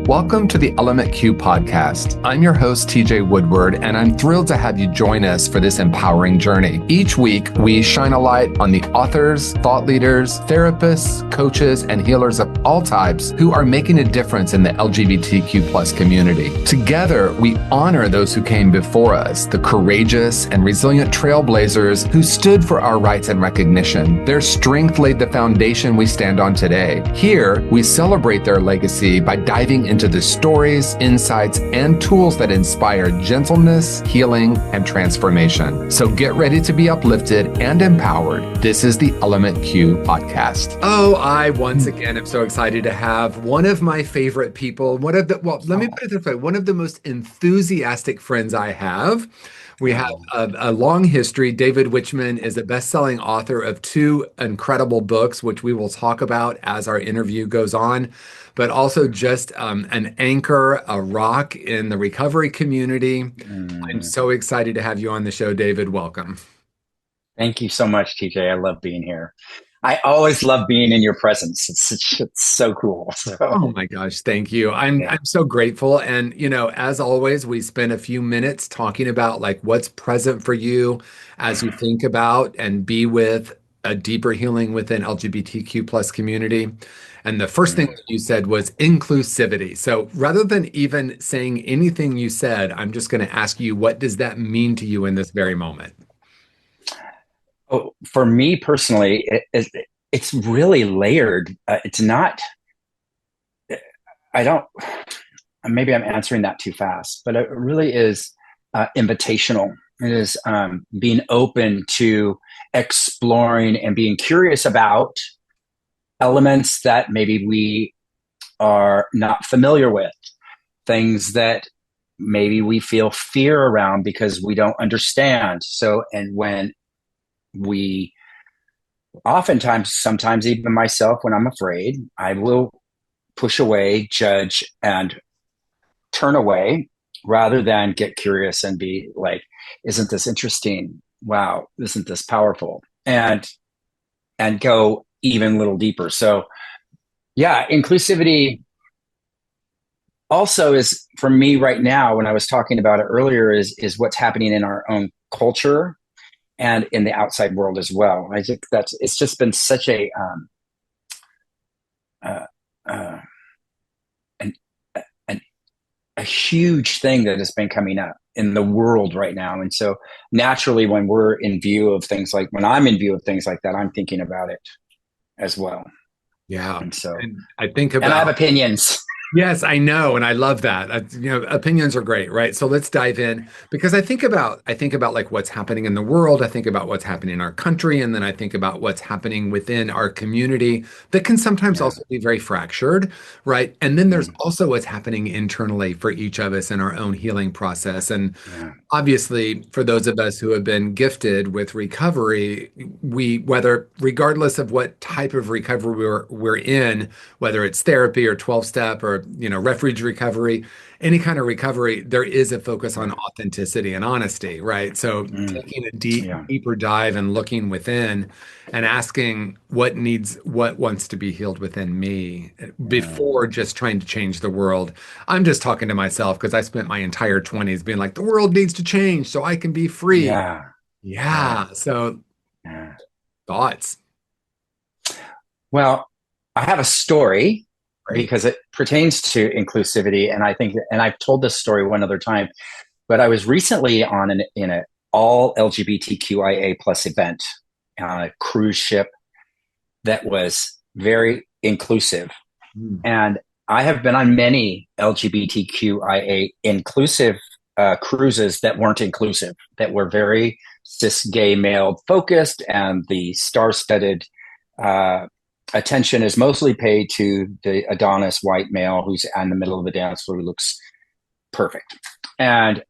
Welcome to the Element Q podcast. I'm your host, TJ Woodward, and I'm thrilled to have you join us for this empowering journey. Each week, we shine a light on the authors, thought leaders, therapists, coaches, and healers of all types who are making a difference in the LGBTQ plus community. Together, we honor those who came before us, the courageous and resilient trailblazers who stood for our rights and recognition. Their strength laid the foundation we stand on today. Here, we celebrate their legacy by diving into the stories, insights, and tools that inspire gentleness, healing, and transformation. So get ready to be uplifted and empowered. This is the Element Q podcast. Oh, I once again am so excited to have one of my favorite people, let me put it this way, one of the most enthusiastic friends I have. We have a long history. David Wichman is a best-selling author of 2 incredible books, which we will talk about as our interview goes on, but also just an anchor, a rock in the recovery community. I'm so excited to have you on the show, David. Welcome. Thank you so much, TJ. I love being here. I always love being in your presence. It's so cool. So. Oh my gosh, thank you. I'm so grateful. And as always, we spend a few minutes talking about like what's present for you as you think about and be with a deeper healing within LGBTQ plus community. And the first thing that you said was inclusivity. So rather than even saying anything you said, I'm just going to ask you, what does that mean to you in this very moment? Oh, for me personally, it's really layered. It's not, maybe I'm answering that too fast, but it really is invitational. It is being open to exploring and being curious about elements that maybe we are not familiar with, things that maybe we feel fear around because we don't understand. So, and when we oftentimes, sometimes even myself, when I'm afraid, I will push away, judge, and turn away rather than get curious and be like, isn't this interesting? Wow, isn't this powerful? And go even a little deeper. So yeah, inclusivity also is, for me right now, when I was talking about it earlier, is what's happening in our own culture and in the outside world as well. I think it's just been such a huge thing that has been coming up in the world right now. And so naturally, when I'm in view of things like that, I'm thinking about it as well. Yeah. And so I think about, and I have opinions. Yes, I know, and I love that. Opinions are great, right? So let's dive in because I think about like what's happening in the world. I think about what's happening in our country, and then I think about what's happening within our community that can sometimes also be very fractured, right? And then there's also what's happening internally for each of us in our own healing process. And obviously, for those of us who have been gifted with recovery, regardless of what type of recovery we're in, whether it's therapy or 12-step or refuge recovery, any kind of recovery, there is a focus on authenticity and honesty, right? So taking a deeper dive and looking within and asking what wants to be healed within me before just trying to change the world. I'm just talking to myself because I spent my entire 20s being like, the world needs to change so I can be free. So thoughts? Well, I have a story because it pertains to inclusivity. And I think, and I've told this story one other time, but I was recently in an all LGBTQIA plus event on a cruise ship that was very inclusive. And I have been on many LGBTQIA inclusive cruises that weren't inclusive, that were very cis gay male focused, and the star-studded attention is mostly paid to the Adonis white male who's in the middle of the dance floor, who looks perfect. And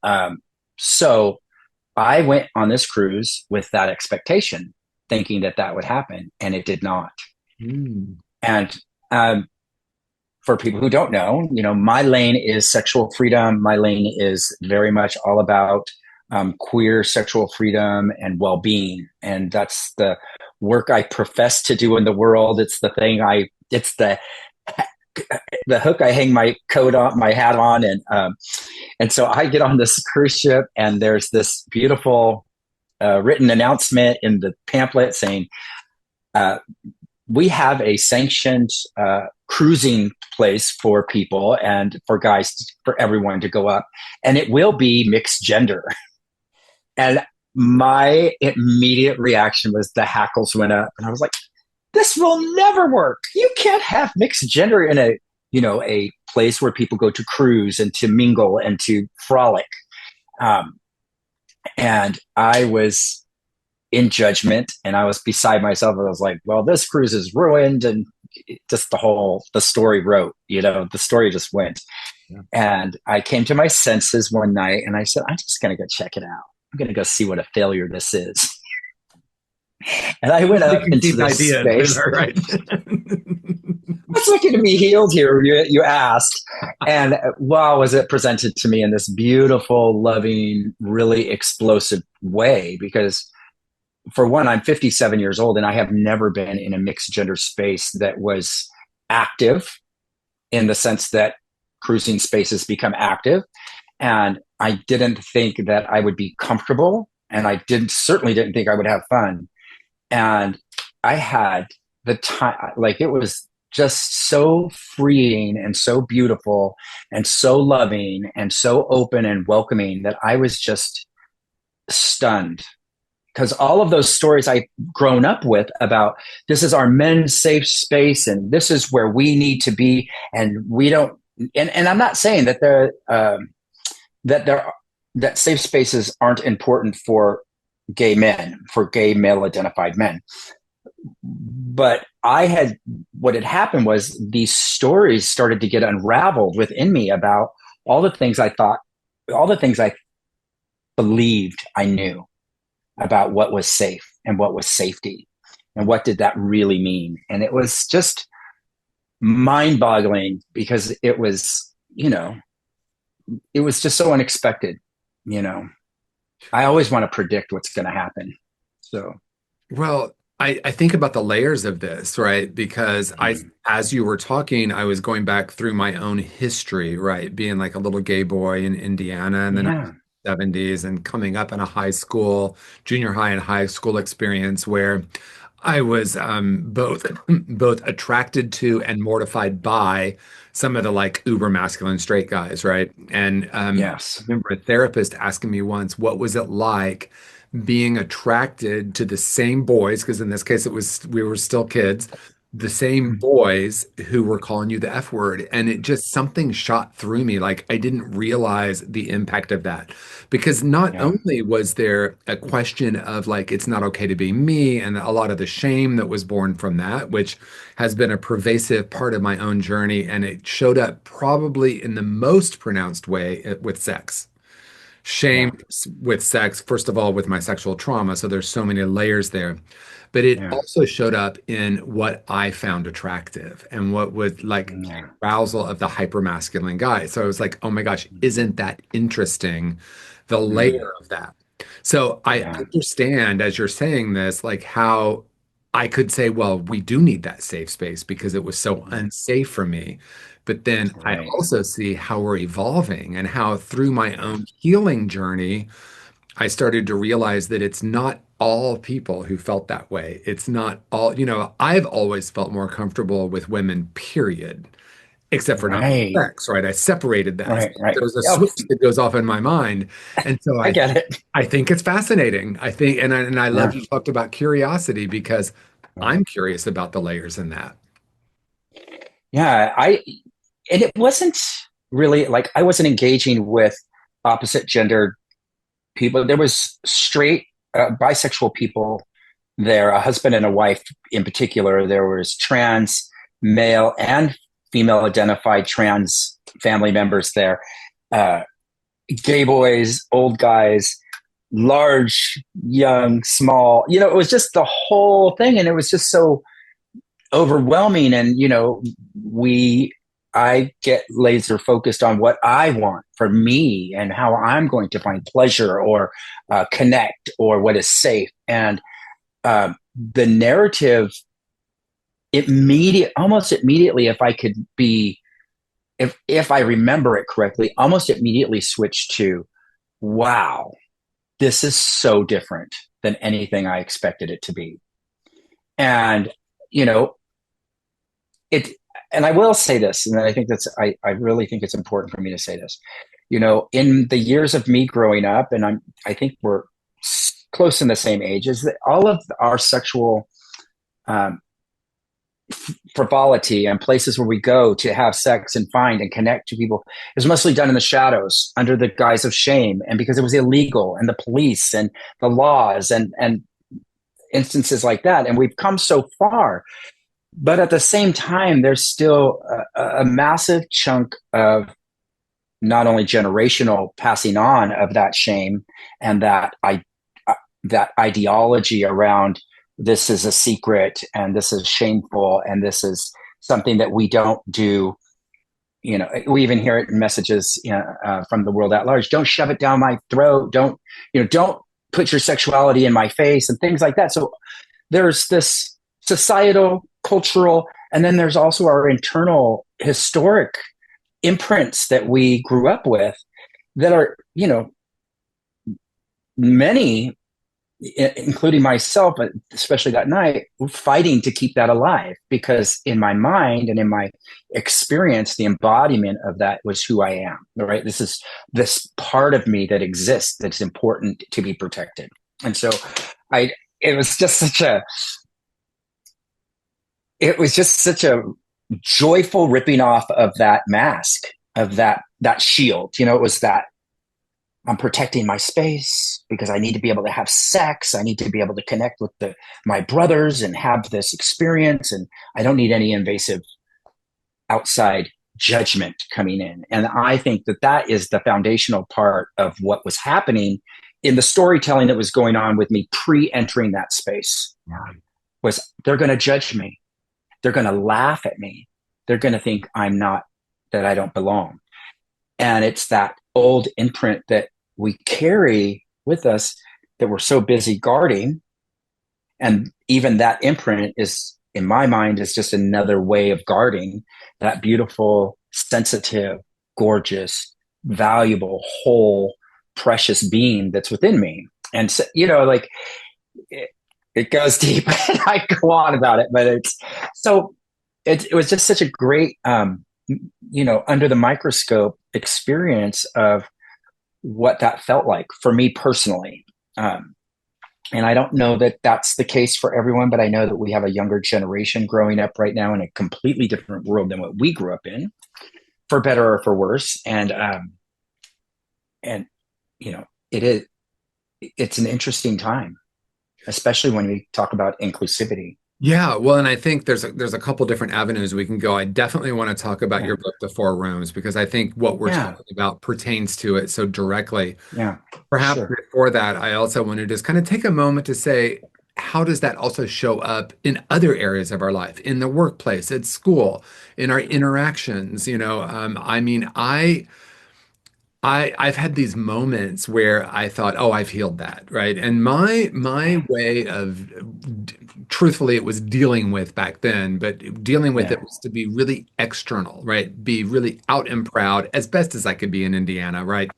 so I went on this cruise with that expectation, thinking that would happen, and it did not. And for people who don't know, my lane is sexual freedom. My lane is very much all about queer sexual freedom and well-being. And that's the work I profess to do in the world. It's the thing it's the the hook I hang my coat on, my hat on, and so I get on this cruise ship, and there's this beautiful written announcement in the pamphlet saying, we have a sanctioned cruising place for people and for guys, for everyone to go up, and it will be mixed gender. And my immediate reaction was the hackles went up, and I was like, this will never work. You can't have mixed gender in a place where people go to cruise and to mingle and to frolic. And I was in judgment, and I was beside myself. I was like, well, this cruise is ruined. And just the story wrote, the story just went. Yeah. And I came to my senses one night, and I said, I'm just going to go check it out. I'm going to go see what a failure this is. And I went up into this space. Right. What's looking to be healed here? You asked. And wow, was it presented to me in this beautiful, loving, really explosive way? Because for one, I'm 57 years old, and I have never been in a mixed gender space that was active, in the sense that cruising spaces become active. And I didn't think that I would be comfortable, and I certainly didn't think I would have fun. And I had the time, like, it was just so freeing and so beautiful and so loving and so open and welcoming that I was just stunned. Because all of those stories I've grown up with about, this is our men's safe space and this is where we need to be, and we don't. And I'm not saying that that safe spaces aren't important for gay men, for gay male identified men. But what had happened was these stories started to get unraveled within me about all the things I believed I knew about what was safe and what was safety and what did that really mean. And it was just mind-boggling, because it was just so unexpected. I always want to predict what's going to happen. So, well, I think about the layers of this, right? Because as you were talking, I was going back through my own history, right? Being like a little gay boy in Indiana in the 70s, and coming up in a junior high and high school experience where I was both attracted to and mortified by some of the like uber masculine straight guys, right? And yes. I remember a therapist asking me once, what was it like being attracted to the same boys, because in this case we were still kids, the same boys who were calling you the F word. And it just, something shot through me. Like, I didn't realize the impact of that, because not only was there a question of like, it's not okay to be me, and a lot of the shame that was born from that, which has been a pervasive part of my own journey. And it showed up probably in the most pronounced way with sex. Shame with sex, first of all, with my sexual trauma. So there's so many layers there. But it also showed up in what I found attractive and what would like arousal of the hypermasculine guy. So I was like, oh my gosh, isn't that interesting? The layer of that. So I understand, as you're saying this, like how I could say, well, we do need that safe space because it was so unsafe for me. But then I also see how we're evolving, and how through my own healing journey, I started to realize that it's not all people who felt that way. It's not all, I've always felt more comfortable with women, period, except for not sex, right? I separated that. Right. There's a switch that goes off in my mind. And so I get it. I think it's fascinating. I think, and I love you talked about curiosity, because I'm curious about the layers in that. Yeah. And it wasn't really like, I wasn't engaging with opposite gender people. There was straight bisexual people there, a husband and a wife in particular. There was trans male and female identified trans family members there, gay boys, old guys, large, young, small. It was just the whole thing, and it was just so overwhelming. And I get laser focused on what I want for me and how I'm going to find pleasure or connect, or what is safe. And the narrative almost immediately, if I could be, if I remember it correctly, almost immediately switched to, wow, this is so different than anything I expected it to be. And, you know, it, and I will say this, and I think I really think it's important for me to say this. You know, in the years of me growing up, and I think we're close in the same age, is that all of our sexual um, frivolity and places where we go to have sex and find and connect to people is mostly done in the shadows under the guise of shame, and because it was illegal, and the police and the laws and instances like that. And we've come so far, but at the same time, there's still a massive chunk of not only generational passing on of that shame and that ideology around this is a secret and this is shameful and this is something that we don't do. You know, we even hear it in messages, from the world at large. Don't shove it down my throat. Don't put your sexuality in my face and things like that. So there's this societal, cultural, and then there's also our internal historic imprints that we grew up with that are, many, including myself, but especially that night, fighting to keep that alive, because in my mind and in my experience, the embodiment of that was who I am, right? This is this part of me that exists that's important to be protected. And so it was just such a joyful ripping off of that mask, of that shield. It was that I'm protecting my space because I need to be able to have sex. I need to be able to connect with my brothers and have this experience. And I don't need any invasive outside judgment coming in. And I think that is the foundational part of what was happening in the storytelling that was going on with me pre-entering that space. Was they're going to judge me. They're going to laugh at me. They're going to think that I don't belong. And it's that old imprint that we carry with us that we're so busy guarding. And even that imprint is, in my mind, is just another way of guarding that beautiful, sensitive, gorgeous, valuable, whole, precious being that's within me. And so, it goes deep and I go on about it, but it was just such a great, under the microscope experience of what that felt like for me personally. And I don't know that that's the case for everyone, but I know that we have a younger generation growing up right now in a completely different world than what we grew up in, for better or for worse. And it's an interesting time, especially when we talk about inclusivity. Yeah, well, and I think there's a couple different avenues we can go. I definitely want to talk about your book, The Four Rooms, because I think what we're talking about pertains to it so directly. Yeah. Perhaps before that, I also want to just kind of take a moment to say, how does that also show up in other areas of our life, in the workplace, at school, in our interactions? I've had these moments where I thought, oh, I've healed that, right? And my way of, truthfully, it was dealing with back then, but dealing with it was to be really external, right? Be really out and proud as best as I could be in Indiana, right?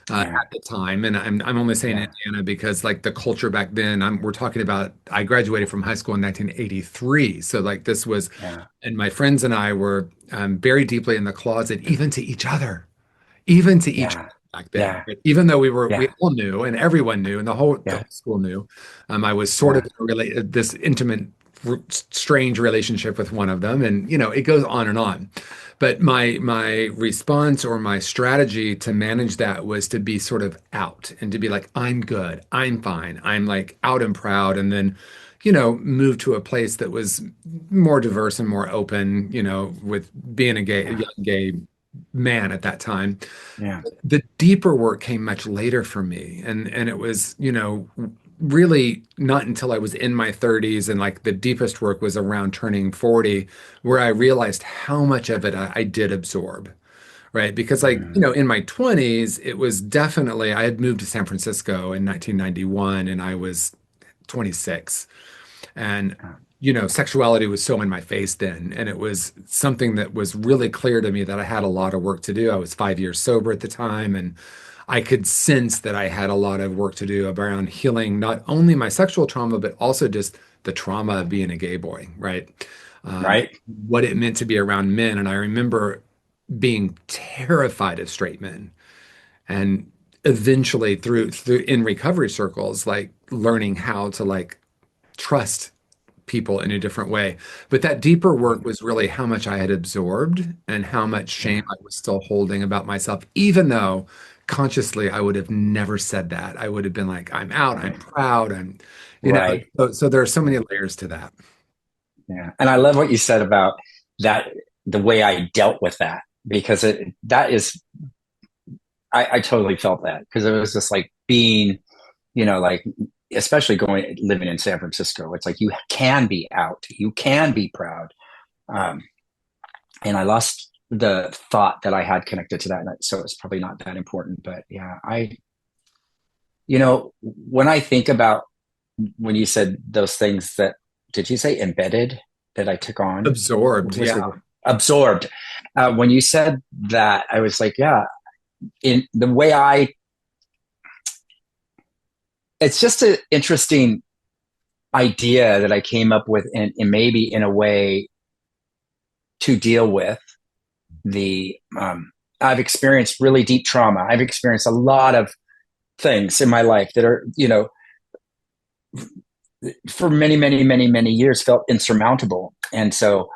At the time. And I'm only saying Indiana because like the culture back then, we're talking about, I graduated from high school in 1983. So like this was, and my friends and I were very deeply in the closet, even to each other. Even to each other back then, even though we all knew and everyone knew and the whole school knew, I was sort of in this intimate, strange relationship with one of them, and it goes on and on. But my response or my strategy to manage that was to be sort of out and to be like, I'm good, I'm fine, I'm like out and proud, and then move to a place that was more diverse and more open, with being a young gay man at that time. The deeper work came much later for me. And it was, really not until I was in my 30s, and like the deepest work was around turning 40, where I realized how much of it I did absorb. Right. Because in my 20s, it was definitely, I had moved to San Francisco in 1991 and I was 26. And sexuality was so in my face then. And it was something that was really clear to me that I had a lot of work to do. I was 5 years sober at the time, and I could sense that I had a lot of work to do around healing not only my sexual trauma, but also just the trauma of being a gay boy, right? Right. What it meant to be around men. And I remember being terrified of straight men. And eventually through in recovery circles, like learning how to like trust people in a different way. But that deeper work was really how much I had absorbed and how much shame Yeah. I was still holding about myself, even though consciously I would have never said that. I would have been like, I'm out, I'm Right. proud, Right. so there are so many layers to that. Yeah. And I love what you said about that, the way I dealt with that, because that is, I totally felt that, because it was just like being, like, especially living in San Francisco, it's like you can be out, you can be proud. Um, and I lost the thought that I had connected to that. So it's probably not that important. But yeah, when I think about when you said those things that, did you say embedded, that I took on? Absorbed, What was yeah. the absorbed? When you said that, I was like, yeah, in the way it's just an interesting idea that I came up with, and maybe in a way to deal with I've experienced really deep trauma. I've experienced a lot of things in my life that are, for many, many, many, many years felt insurmountable. And so,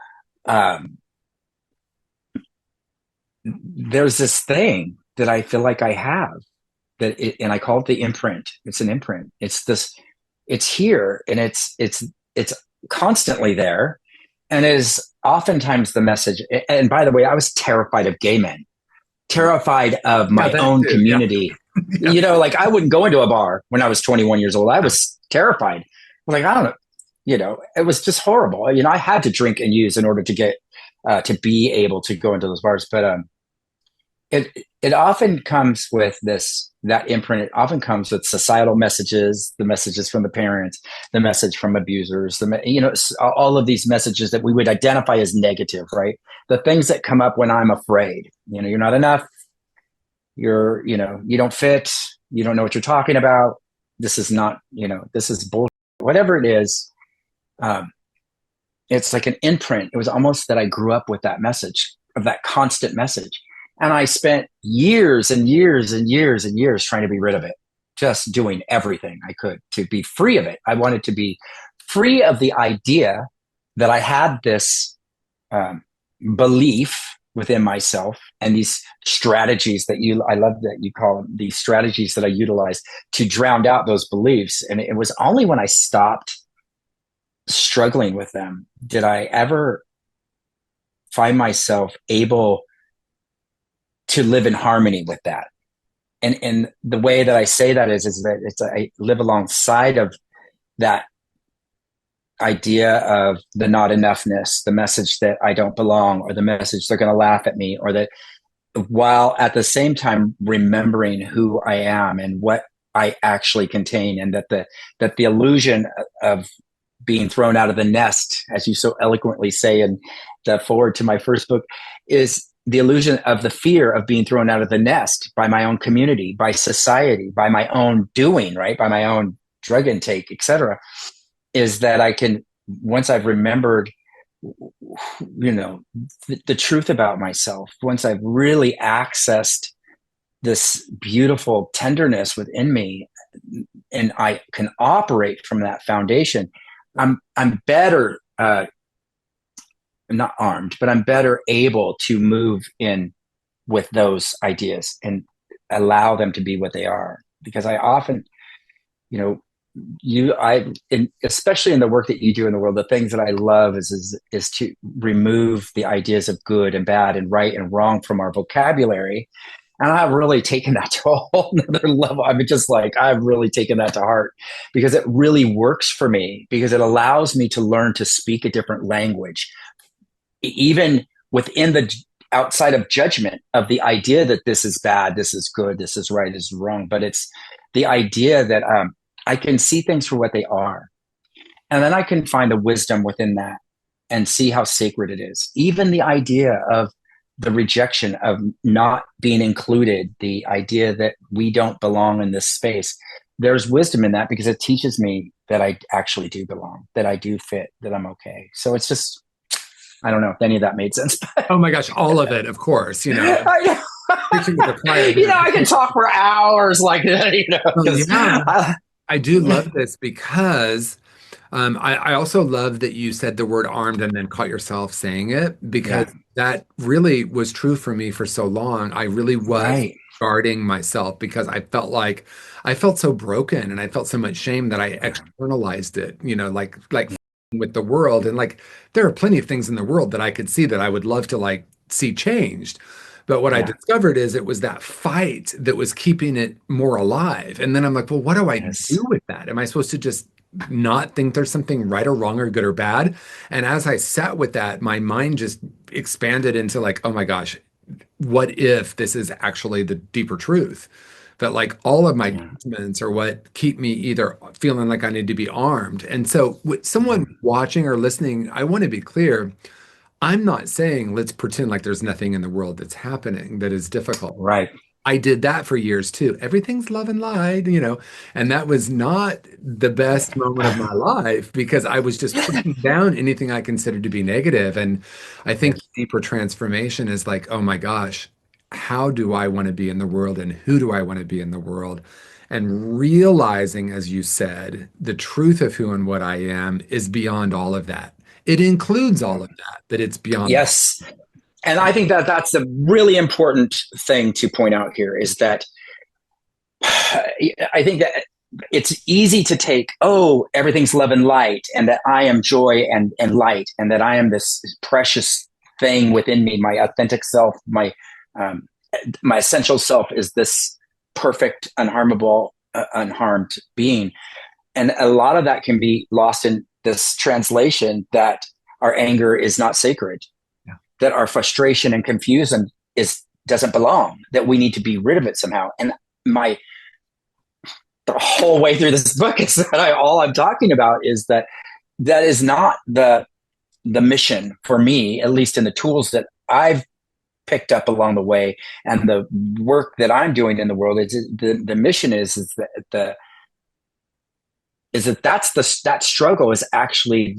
um, there's this thing that I feel like I have and I call it the imprint. It's an imprint. It's here, and it's constantly there, and is oftentimes the message. And by the way, I was terrified of gay men, terrified of Yeah, my that own too. Yeah. community. Yeah. Like I wouldn't go into a bar when I was 21 years old. I was terrified. Like, I don't know, it was just horrible. I had to drink and use in order to get to be able to go into those bars. But it often comes with that imprint. It often comes with societal messages, the messages from the parents, the message from abusers, all of these messages that we would identify as negative, right? The things that come up when I'm afraid. You're not enough. You don't fit. You don't know what you're talking about. This is not, this is bullshit. Whatever it is, it's like an imprint. It was almost that I grew up with that message, of that constant message. And I spent years and years and years and years trying to be rid of it, just doing everything I could to be free of it. I wanted to be free of the idea that I had this belief within myself, and these strategies I love that you call them, these strategies that I utilized to drown out those beliefs. And it was only when I stopped struggling with them did I ever find myself able to live in harmony with that. And the way that I say that is that I live alongside of that idea of the not enoughness, the message that I don't belong, or the message they're going to laugh at me, or that, while at the same time remembering who I am and what I actually contain, and that the illusion of being thrown out of the nest, as you so eloquently say in the forward to my first book, is the illusion of the fear of being thrown out of the nest by my own community, by society, by my own doing, right? By my own drug intake, etc. Is that I can, once I've remembered, the truth about myself, once I've really accessed this beautiful tenderness within me, and I can operate from that foundation, I'm better, not armed, but I'm better able to move in with those ideas and allow them to be what they are. Because I often, especially in the work that you do in the world, the things that I love is to remove the ideas of good and bad and right and wrong from our vocabulary. And I've really taken that to a whole nother level. I mean, just like, I've really taken that to heart, because it really works for me, because it allows me to learn to speak a different language, even within the outside of judgment of the idea that this is bad, this is good, this is right, this is wrong. But it's the idea that I can see things for what they are. And then I can find the wisdom within that and see how sacred it is. Even the idea of the rejection of not being included, the idea that we don't belong in this space. There's wisdom in that because it teaches me that I actually do belong, that I do fit, that I'm okay. So it's just, I don't know if any of that made sense. Oh my gosh, all of it, of course, you know. I know. Preaching to the choir You here. know, I can talk for hours like that, you know. Well, yeah, I do love this because I also love that you said the word armed and then caught yourself saying it because Yeah, that really was true for me for so long. I really was right. guarding myself because I felt like I felt so broken and I felt so much shame that I externalized it, you know, like with the world. And like there are plenty of things in the world that I could see that I would love to like see changed. But what I Yeah. discovered is it was that fight that was keeping it more alive. And then I'm like, well, what do I Yes. do with that? Am I supposed to just not think there's something right or wrong or good or bad? And as I sat with that, my mind just expanded into like, oh my gosh, what if this is actually the deeper truth? That like all of my Yeah. judgments are what keep me either feeling like I need to be armed. And so with someone Mhm. watching or listening, I want to be clear. I'm not saying let's pretend like there's nothing in the world that's happening that is difficult. Right. I did that for years too. Everything's love and light, you know, and that was not the best moment of my life because I was just pushing down anything I considered to be negative. And I think Yes. deeper transformation is like, oh my gosh, how do I want to be in the world and who do I want to be in the world? And realizing, as you said, the truth of who and what I am is beyond all of that. It includes all of that, but it's beyond all. Yes. And I think that that's a really important thing to point out here is that I think that it's easy to take, oh, everything's love and light, and that I am joy and light, and that I am this precious thing within me, my authentic self, um, my essential self is this perfect, unharmable, unharmed being. And a lot of that can be lost in this translation that our anger is not sacred, Yeah. that our frustration and confusion is doesn't belong, that we need to be rid of it somehow. And my the whole way through this book is that all I'm talking about is that that is not the mission for me, at least in the tools that I've picked up along the way and the work that I'm doing in the world. Is the mission is that that's that struggle is actually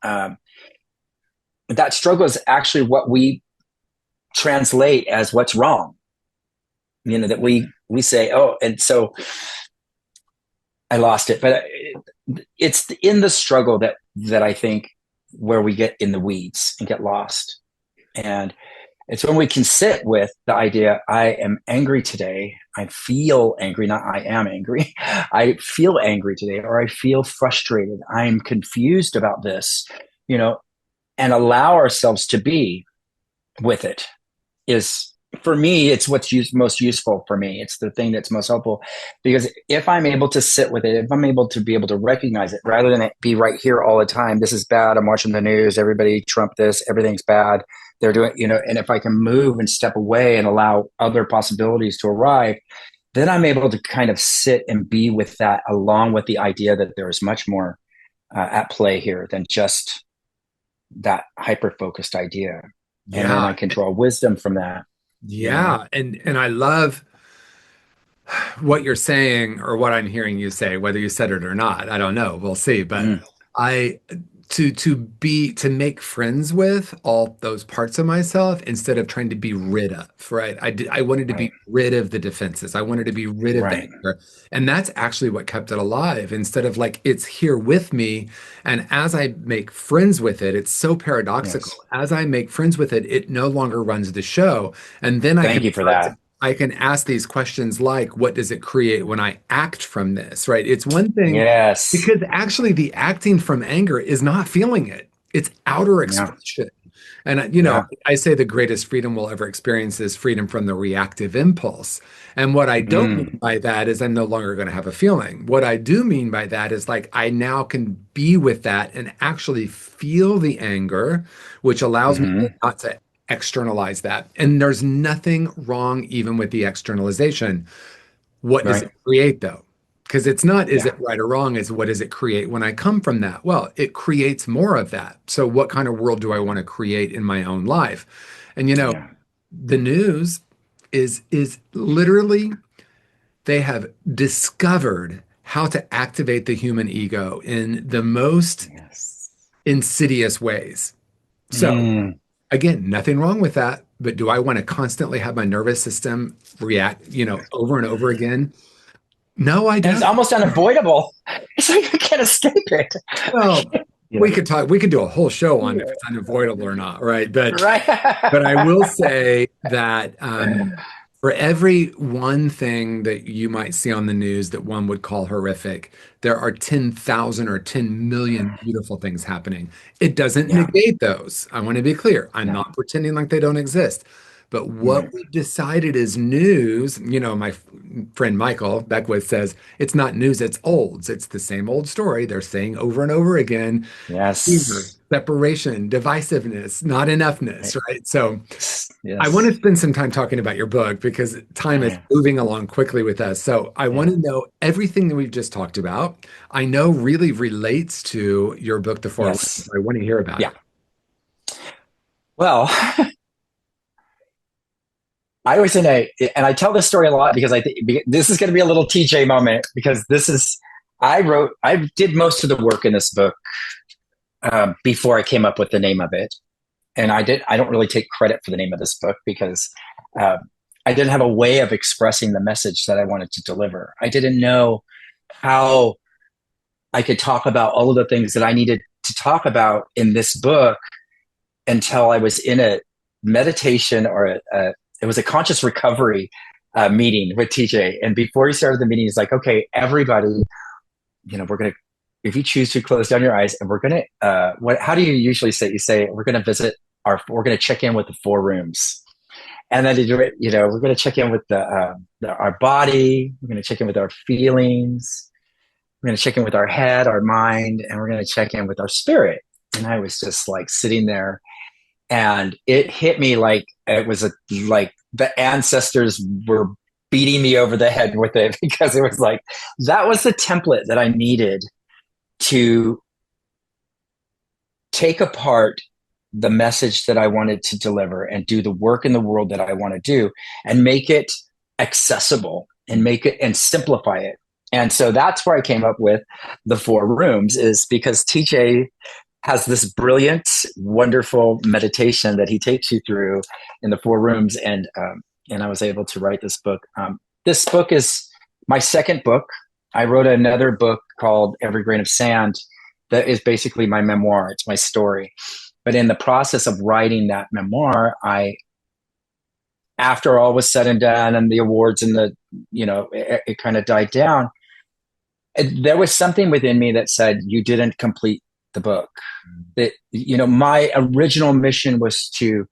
um, that struggle is actually what we translate as what's wrong. You know, that we say, oh, and so I lost it, but it's in the struggle that I think where we get in the weeds and get lost. And it's when we can sit with the idea, I am angry today. I feel angry, not I am angry. I feel angry today, or I feel frustrated. I'm confused about this, you know, and allow ourselves to be with it is for me, it's most useful for me. It's the thing that's most helpful because if I'm able to sit with it, if I'm able to be able to recognize it rather than it be right here all the time, this is bad. I'm watching the news. Everybody Trump this, everything's bad. They're doing, you know, and if I can move and step away and allow other possibilities to arrive, then I'm able to kind of sit and be with that along with the idea that there is much more at play here than just that hyper focused idea. And then I Yeah. can draw wisdom from that, you know? Yeah. And I love what you're saying or what I'm hearing you say, whether you said it or not, I don't know. We'll see. But Mm, I to make friends with all those parts of myself instead of trying to be rid of, right? I wanted to be right, rid of the defenses. I wanted to be rid of the right. anger. And that's actually what kept it alive instead of like it's here with me. And as I make friends with it, it's so paradoxical. Yes. As I make friends with it, it no longer runs the show. And then Thank you for that. I can ask these questions like, what does it create when I act from this, right? It's one thing Yes. because actually the acting from anger is not feeling it. It's outer Yeah. expression. And, you know, Yeah. I say the greatest freedom we'll ever experience is freedom from the reactive impulse. And what I don't Mm, mean by that is I'm no longer going to have a feeling. What I do mean by that is like I now can be with that and actually feel the anger, which allows me hmm. not to externalize that. And there's nothing wrong even with the externalization. What does Right. it create though? Because it's not, is Yeah. it right or wrong? Is what does it create when I come from that? Well, it creates more of that. So what kind of world do I want to create in my own life? And Yeah. the news is literally they have discovered how to activate the human ego in the most Yes. insidious ways. So Mm. again, nothing wrong with that, but do I want to constantly have my nervous system react, over and over again? No, I And it's don't. almost unavoidable. It's like you can't escape it. Well, You know? we could do a whole show on if it's unavoidable or not, right? But I Right. will say that for every one thing that you might see on the news that one would call horrific, there are 10,000 or 10 million beautiful things happening. It doesn't Yeah. negate those. I want to be clear. I'm No. not pretending like they don't exist. But what Right. we've decided is news, my friend Michael Beckwith says it's not news, it's olds. It's the same old story. They're saying over and over again, fear, Yes. separation, divisiveness, not enoughness, Right. right? So I want to Yes. spend some time talking about your book because time is Yeah. moving along quickly with us. So I want Yeah. to know everything that we've just talked about. I know really relates to your book, The Four Rooms. Yes. I want to hear about Yeah. it. Well, I was in and I tell this story a lot because I think this is going to be a little TJ moment because I did most of the work in this book before I came up with the name of it. And I don't really take credit for the name of this book because uh, I didn't have a way of expressing the message that I wanted to deliver. I didn't know how I could talk about all of the things that I needed to talk about in this book until I was in a meditation it was a conscious recovery meeting with TJ. And before he started the meeting, he's like, okay, everybody, we're going to, if you choose to close down your eyes and we're going to, how do you usually say? You say, we're going to we're going to check in with the four rooms. And then, we're going to check in with our body. We're going to check in with our feelings. We're going to check in with our head, our mind, and we're going to check in with our spirit. And I was just like sitting there and it hit me like it was like the ancestors were beating me over the head with it because it was like, that was the template that I needed to take apart the message that I wanted to deliver and do the work in the world that I want to do and make it accessible and make it and simplify it. And so that's where I came up with the four rooms is because TJ has this brilliant, wonderful meditation that he takes you through in the four rooms. And I was able to write this book. This book is my second book. I wrote another book called Every Grain of Sand that is basically my memoir. It's my story. But in the process of writing that memoir, after all was said and done and the awards and it kind of died down, there was something within me that said, you didn't complete the book. That, my original mission was to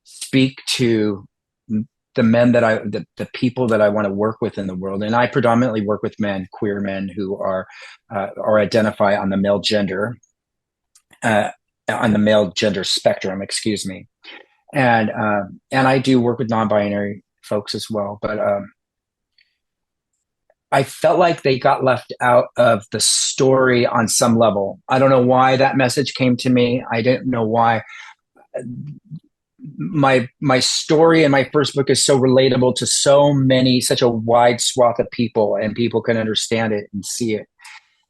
speak to the men the people that I want to work with in the world. And I predominantly work with men, queer men who are, or identify on the male gender, on the male gender spectrum, excuse me. And I do work with non-binary folks as well, but I felt like they got left out of the story on some level. I don't know why that message came to me. I didn't know why. My story in my first book is so relatable to such a wide swath of people, and people can understand it and see it.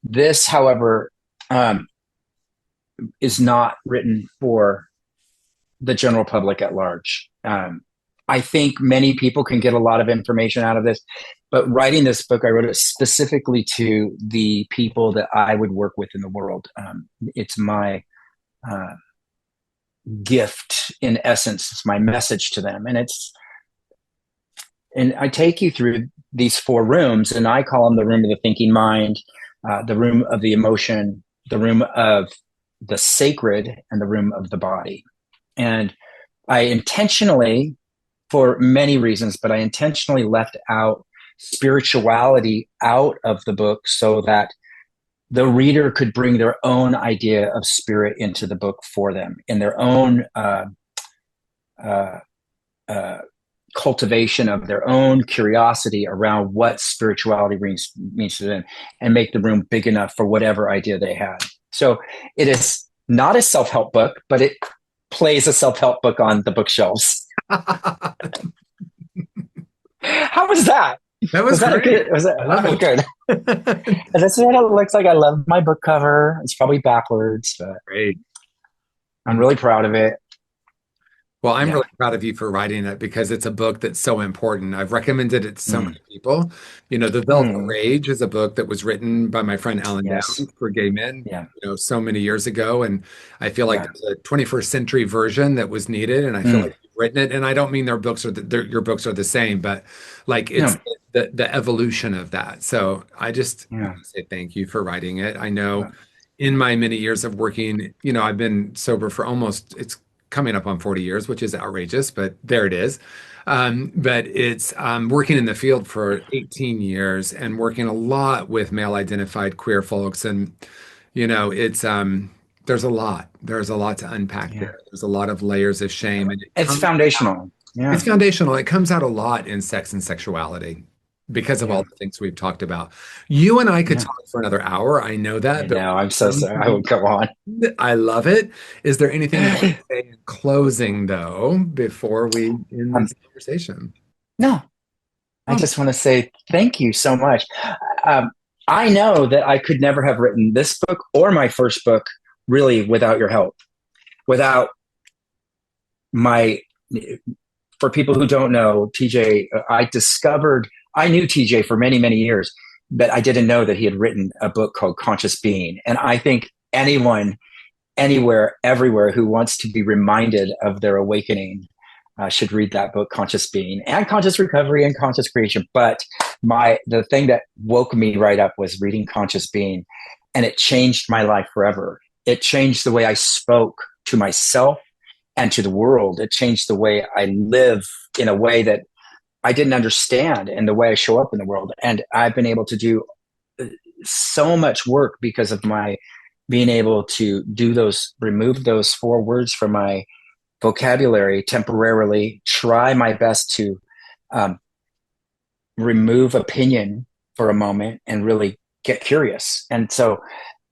This, however, is not written for the general public at large. I think many people can get a lot of information out of this, but writing this book, I wrote it specifically to the people that I would work with in the world. It's my gift, in essence. It's my message to them, and I take you through these four rooms, and I call them the room of the thinking mind, the room of the emotion, the room of the sacred, and the room of the body. And I intentionally, for many reasons, but I intentionally left out spirituality out of the book so that the reader could bring their own idea of spirit into the book for them in their own cultivation of their own curiosity around what spirituality means to them, and make the room big enough for whatever idea they had. So it is not a self-help book, but it plays a self-help book on the bookshelves. How was that? That was that great. Was that good? And this is what it looks like. I love my book cover. It's probably backwards, but Great. I'm really proud of it. Well, I'm really proud of you for writing it, because it's a book that's so important. I've recommended it to so many people. The Velvet Rage is a book that was written by my friend Alan Downs for gay men, so many years ago. And I feel like there's a 21st century version that was needed. And I feel like you've written it. And I don't mean your books are the same, but like it's the evolution of that. So I just want to say thank you for writing it. I know in my many years of working, I've been sober for it's coming up on 40 years, which is outrageous, but there it is. But it's working in the field for 18 years and working a lot with male identified queer folks. And, it's, there's a lot to unpack there. There's a lot of layers of shame. And it's foundational. It's foundational. It comes out a lot in sex and sexuality because of all the things we've talked about. You and I could talk for another hour. I know that. No, I'm so sorry. I will go on. I love it. Is there anything you want to say in closing, though, before we end this conversation? No. I just want to say thank you so much. I know that I could never have written this book or my first book really without your help. Without for people who don't know, TJ, I knew TJ for many, many years, but I didn't know that he had written a book called Conscious Being. And I think anyone, anywhere, everywhere who wants to be reminded of their awakening should read that book, Conscious Being, and Conscious Recovery and Conscious Creation. But the thing that woke me right up was reading Conscious Being, and it changed my life forever. It changed the way I spoke to myself and to the world. It changed the way I live in a way that I didn't understand, and the way I show up in the world. And I've been able to do so much work because of my being able to remove those 4 words from my vocabulary temporarily, try my best to remove opinion for a moment and really get curious. And so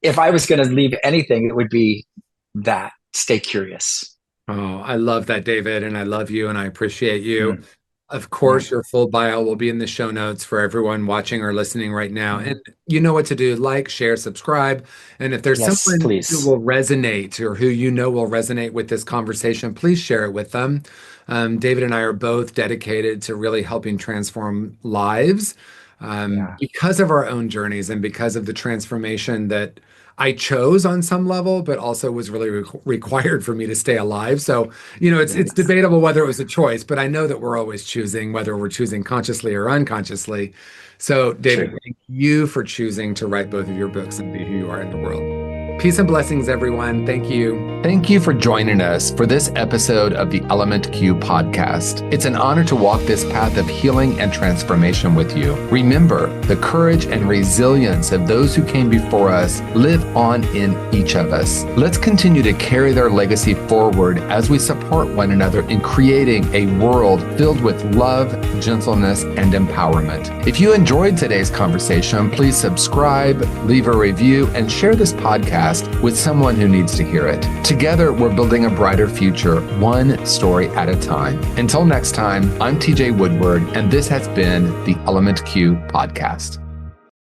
if I was going to leave anything, it would be that: stay curious. Oh, I love that, David. And I love you and I appreciate you. Of course, your full bio will be in the show notes for everyone watching or listening right now. And you know what to do: like, share, subscribe. And if there's someone who will resonate, or who will resonate with this conversation, please share it with them. David and I are both dedicated to really helping transform lives because of our own journeys and because of the transformation that I chose on some level, but also was really required for me to stay alive. So, it's debatable whether it was a choice, but I know that we're always choosing, whether we're choosing consciously or unconsciously. So, David, thank you for choosing to write both of your books and be who you are in the world. Peace and blessings, everyone. Thank you. Thank you for joining us for this episode of the Element Q podcast. It's an honor to walk this path of healing and transformation with you. Remember, the courage and resilience of those who came before us live on in each of us. Let's continue to carry their legacy forward as we support one another in creating a world filled with love, gentleness, and empowerment. If you enjoyed today's conversation, please subscribe, leave a review, and share this podcast with someone who needs to hear it. Together, we're building a brighter future, one story at a time. Until next time, I'm TJ Woodward, and this has been the Element Q podcast.